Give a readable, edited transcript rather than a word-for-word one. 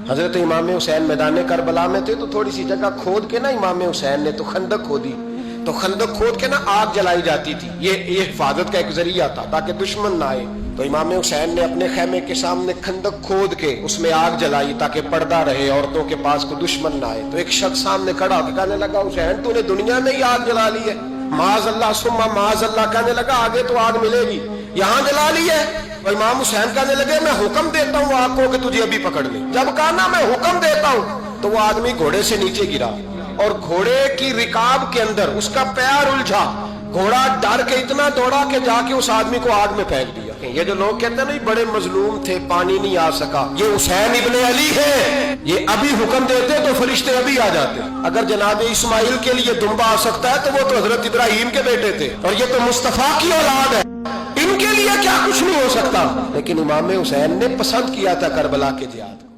حضرت امام حسین میدان کربلا میں تھے تو تھوڑی سی جگہ کھود کے نا امام حسین نے تو خندق کھودی، تو خندق کھود کے نا آگ جلائی جاتی تھی، یہ حفاظت کا ایک ذریعہ تھا تاکہ دشمن نہ آئے۔ تو امام حسین نے اپنے خیمے کے سامنے خندق کھود کے اس میں آگ جلائی تاکہ پردہ رہے، عورتوں کے پاس کو دشمن نہ آئے۔ تو ایک شخص سامنے کھڑا ہو کے کہنے لگا، حسین تو نے دنیا میں ہی آگ جلا لی ہے؟ معاذ اللہ ثم معاذ اللہ، کہنے لگا آگے تو آگ ملے گی، یہاں جلا لی ہے؟ تو امام حسین کہنے لگے میں حکم دیتا ہوں آگ کو کہ تجھے ابھی پکڑ لے۔ جب کہا نا میں حکم دیتا ہوں تو وہ آدمی گھوڑے سے نیچے گرا اور گھوڑے کی رکاب کے اندر اس کا پیر الجھا، گھوڑا ڈر کے اتنا دوڑا کہ جا کے اس آدمی کو آگ میں پھینک دیا۔ یہ جو لوگ کہتے ہیں نا بڑے مظلوم تھے پانی نہیں آ سکا، یہ حسین ابن علی ہے، یہ ابھی حکم دیتے تو فرشتے ابھی آ جاتے۔ اگر جناب اسماعیل کے لیے دمبا آ سکتا ہے تو وہ تو حضرت ابراہیم کے بیٹے تھے، اور یہ تو مصطفیٰ کی اولاد ہے، ان کے لیے کیا کچھ نہیں ہو سکتا؟ لیکن امام حسین نے پسند کیا تھا کربلا کے جہاد۔